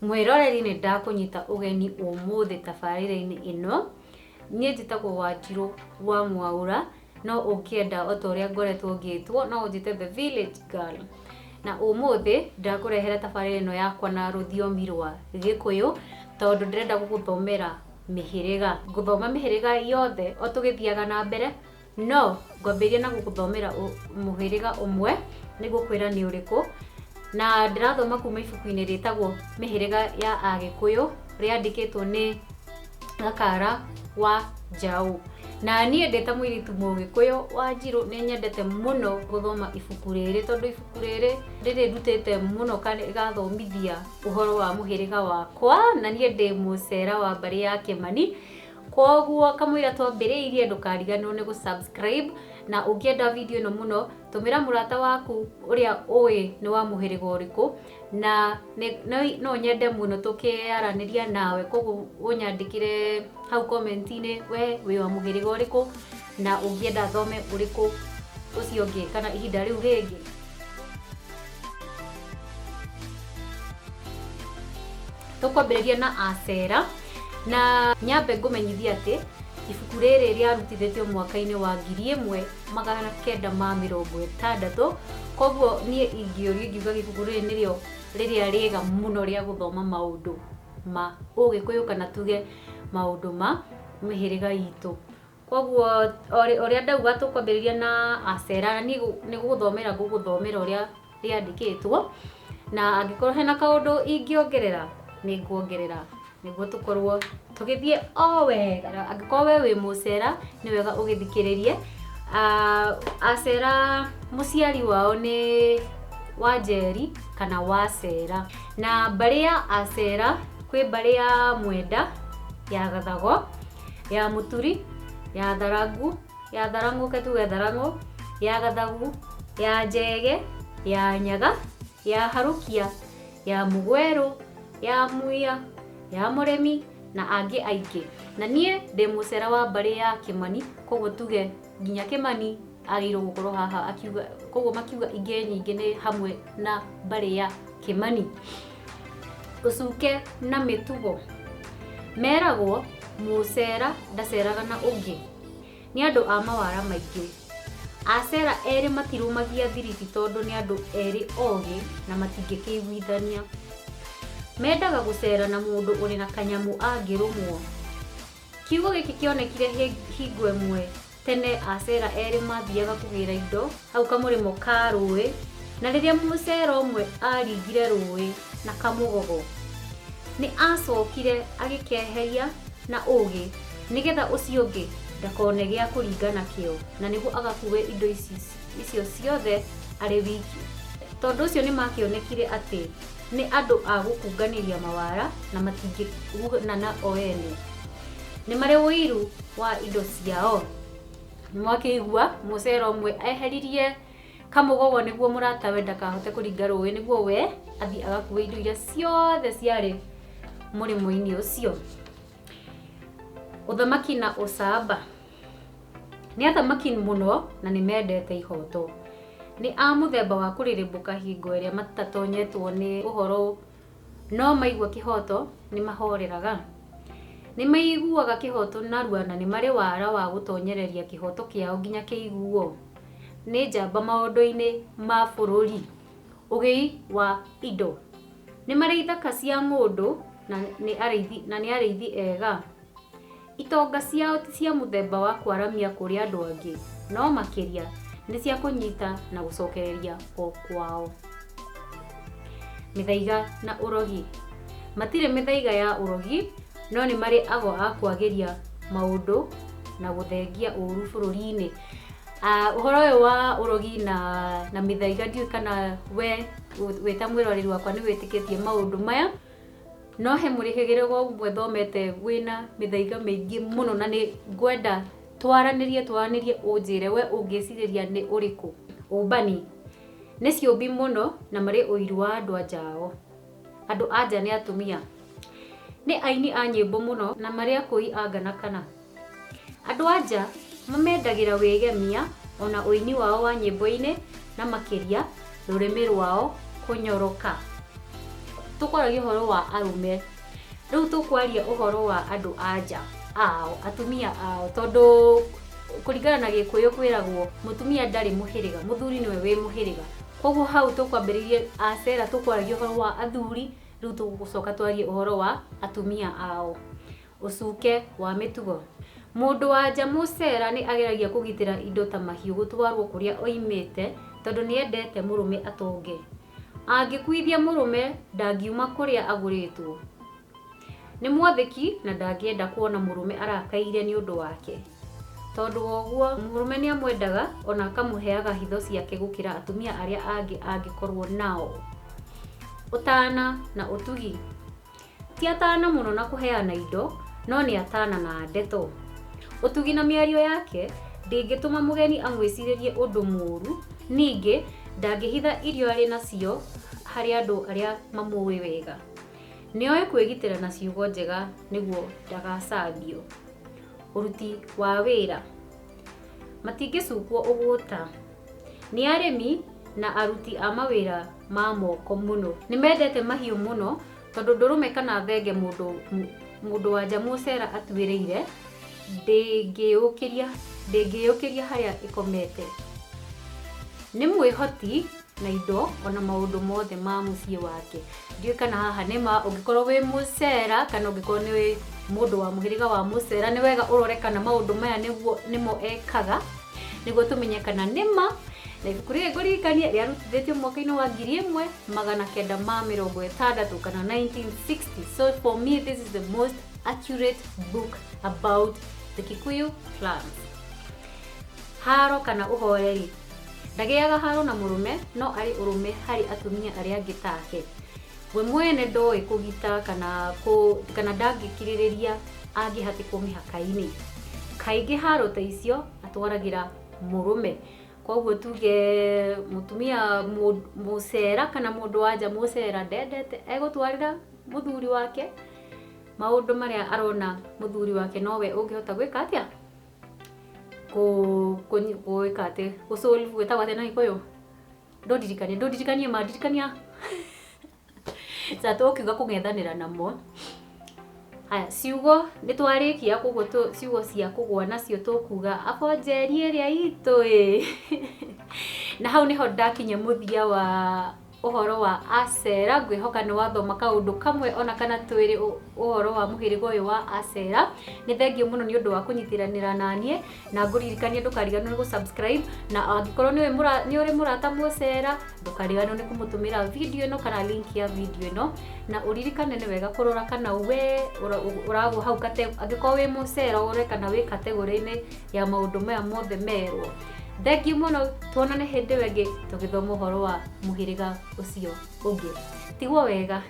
Mwiroreri nĩ ndakũnyita ũgeni ũmũthĩ tabarĩra-inĩ ĩno. Niĩ njĩtagwo Wanjirũ wa Mwaũra, no ũkĩenda o ta ũrĩa ngoretwo ngĩtwo no ũnjĩte The Village Girl. Na ũmũthĩ ndakũrehera tabarĩra ĩno yakwa na rũthiomi rwa Gĩkũyũ tondũ ndĩrenda gũgũthomera mĩhĩrĩga. Ngũthoma mĩhĩrĩga yothe o tũgĩthiaga na mbere, no ngwambĩrĩria na gũgũthomera mũhĩrĩga ũmwe nĩgũkwĩra nĩ ũrĩkũ. Na ndĩrathoma kuma ibuku-inĩ rĩtagwo Mĩhĩrĩga ya Agĩkũyũ rĩandĩkĩtwo nĩ Gakara wa Njaũ. Na niĩ ndĩ ta mũirĩtu Mũgĩkũyũ Wanjirũ nĩ nyendete mũno gũthoma ibuku rĩrĩ tondũ ibuku rĩrĩ rĩrĩndutĩte mũno kana rĩgathomithia ũhoro wa mũhĩrĩga wakwa, na niĩ ndĩ mũcera wa mbarĩ ya Kĩmani. Koguo kamũira twambĩrĩirie ndũkariganĩrwo nĩ gũ subscribe, na ũngĩenda video ĩno mũno tũmĩra mũrata waku ũrĩa ũĩ nĩ wa mũhĩrĩga ũrĩkũ, na no nyende mũno tũkĩaranĩria nawe. Koguo ũnyandĩkĩre hau comment-inĩ we wĩ wa mũhĩrĩga ũrĩkũ na ũngĩenda thome ũrĩkũ ũcio ũngĩ kana ihinda rĩu rĩngĩ. Tũkwambĩrĩria na Acera, na nyambe ngũmenyithia atĩ ibuku rĩrĩ rĩarutithĩtio mwaka-inĩ wa 1960. Koguo niĩ ingĩũrio ingiuga ibuku rĩrĩ nĩrĩo rĩrĩa rĩega mũno rĩa gũthoma maũndũ ma Ũgĩkũyũ kana tuge maũndũ ma mĩhĩrĩga itũ. Koguo ũrĩa ndauga tũkwambĩrĩria na Acera, na niĩ nĩ gũgũthomera ũrĩa rĩandĩkĩtwo, na angĩkorwo hena kaũndũ ingĩongerera nĩ nguongerera nĩguo tũkorwo tũgĩthiĩ o wega. Angĩkorwo we wĩ mũcera nĩ wega ũgĩthikĩrĩrie. Acera mũciari wao nĩ Wanjeri kana Wacera, na mbarĩ ya Acera kwĩ mbarĩ ya Mwenda, ya Gathago, ya Mũturi, ya Tharangũ, ya Tharang'ũ, ya Gathagu, ya Njege, ya Nyaga, ya Harukia, ya Mũgwerũ, ya Muya, ya Mũremi na angĩ aingĩ. Na niĩ ndĩ mũcera wa mbarĩ ya Kĩmani, koguo tuge nginya Kĩmani agĩrĩirwo gũkorwo haha akiuga, koguo makiuga ingĩ nyingĩ nĩ hamwe na mbarĩ ya Kĩmani. Ũcuke na mĩtugo. Meragwo mũcera ndaceraga na ũngĩ, nĩ andũ a mawara maingĩ. Acera erĩ matirũmagia thiriti tondũ nĩ andũ erĩ ogĩ na matingĩkĩiguithania. Mendaga gũcera na mũndũ ũrĩ na kanyamũ angĩrũmwo. Kiugo gĩkĩ kĩonekire hingo ĩmwe tene Acera erĩ mathiaga kũgĩra indo hau kamũrĩmo ka rũĩ, na rĩrĩa mũcera ũmwe aringire rũĩ na kamũgogo, nĩ acokire agĩkeheria na ũgĩ nĩgetha ũcio ũngĩ ndakone gĩa kũringa nakĩo, na nĩguo agakue indo icio ciothe arĩ wiki. Tondũ ũcio nĩ makĩonekire atĩ nĩ andũ a gũkũnganĩria mawara na matingĩgunana o ene. Nĩ marĩ ũiru wa indo ciao. Nĩ mwakĩigua mũcera ũmwe eheririe kamũgogo nĩguo mũratawe ndakahote kũringa rũĩ, nĩguo we athiĩ agakue indo iria ciothe ciarĩ mũrĩmo-inĩ ũcio. Ũthamaki na ũcamba. Nĩ athamaki mũno na nĩ mendete ihoto. Nĩ a mũthemba wa kũrĩrĩmbũka hingo ĩrĩa matatonyetwo nĩ ũhoro, no maigua kĩhoto nĩ mahoreraga. Nĩ maiguaga kĩhoto narua na nĩ marĩ wara wa gũtonyereria kĩhoto kĩao nginya kĩiguo. Nĩ njamba maũndũ-inĩ ma bũrũri. Ũgĩi wa indo. Nĩ marĩ ithaka cia ng'ũndũ na nĩ arĩithi ega. Itonga ciao ti cia mũthemba wa kwaramia kũrĩ andũ angĩ, no makĩria nĩ cia kũnyita na gũcokereria o kwao. Mĩthaiga na ũrogi. Matirĩ mĩthaiga ya ũrogi, no nĩ marĩ ago a kwagĩria maũndũ na gũthengia ũru bũrũri-inĩ. Ũhoro ũyũ wa ũrogi na mĩthaiga ndiũĩ kana we wĩ ta mwĩroreri wakwa nĩ wĩtĩkĩtie maũndũ maya, no he mũrĩhĩgĩrĩga ũmwe thomete wĩna mĩthaiga mĩingĩ mũno, na nĩ ngwenda twaranĩrie ũnjĩre we ũngĩcirĩria nĩ ũrĩkũ. Ũmbani. Nĩ ciũmbi mũno na marĩ ũiru wa andũ anja ao. Andũ anja nĩ atumia. Nĩ aini a nyĩmbo mũno na marĩ akũi a nganakana. Andũ anja mamendagĩra wĩgemia ona ũini wao wa nyĩmbo-inĩ na makĩria rũrĩmĩ rwao kũnyoroka. tukwaragia uhoro wa arume riu tukwaria uhoro wa andu anja ao atumia ao tondu kuringana na Gikuyu kwiragwo mutumia ndari muhiriga muthuri niwe wi muhiriga koguo hau tukwambiririe Acera tukwaragia uhoro wa athuri riu tugucoka twarie uhoro wa atumia ao ucuke wa mitugo mundu wa nja Mucera ni ageragia kugitira indo ta mahiu gutwarwo kuria oimite tondu ni endete murume atonge angikuithia murume ndangiuma kuria aguritwo ni mwathiki na ndangienda kuona murume arakaire ni undu wake tondu woguo murume ni amwendaga ona akamuheaga hitho ciake gukira atumia aria angi angikorwo nao utana na utugi ti atana muno na kuheana indo no ni atana na ndeto utugi na miario yake ndingituma mugeni amwiciririe undu muru ningi ndangihitha irio ari nacio hari andu aria mamuwi wega nioe kwigitira na ciugo njega niguo ndagacambio uruti wa wira matingicukwo uguta ni arimi na aruti a mawira ma moko muno nimendete mahiu muno tondu ndurume kana thenge mundu wa nja Mucera atwiriire ndingiyukiria haria ikomete ni mwihoti na indo ona maundu mothe ma mucii wake ndiu kana haha nima ungikorwo wi Mucera kana ungikorwo ni mundu wa muhiriga wa Mucera ni wega urore kana maundu maya nimo ekaga niguo tumenye kana nima na ibuku ngurikanie riarutithitio mwaka-ini wa 1960 kana 1960. So for me this is the most accurate book about the Kikuyu clans. Haro kana uhoreri ndagiaga haro na murume no ari urume hari atumia aria angi take we mwene ndoi kugita kana ndangikiririria angihati kumihaka-ini kaingi haro ta icio atwaragira murume koguo tuge mutumia Mucera kana mundu wa nja Mucera ndendete egutwarira muthuri wake maundu maria arona muthuri wake nowe ungihota gwika atia gwika ati gusolve gwetagwo atia na Gikuyu ndodirikania madirikania zato ukiuga kung'ethanira namo haya ciugo nitwarikia koguo ciugo cia kugwa nacio tukuga afonjeri iria itu na hau niho ndakinya muthia wa uhoro wa Acera ngwihoka ni wathoma kaundu kamwe ona kana twiri uhoro wa muhirigo uyu wa Acera ni thengio muno ni undu wa kunyitiranira nanie na nguririkania ndukariganwo ni gusubscribe na angikorwo ni uri murata Mucera ndukariganwo ni kumutumira video ino kana link ya video ino na uririkane ni wega kurora kana we urago hau kate angikorwo wi Mucera ure kana wi category-ini ya maundu maya mothe merwo thengio muno tuonane hindi wengi tugithoma uhoro wa muhiriga ucio ungi tigwo wega.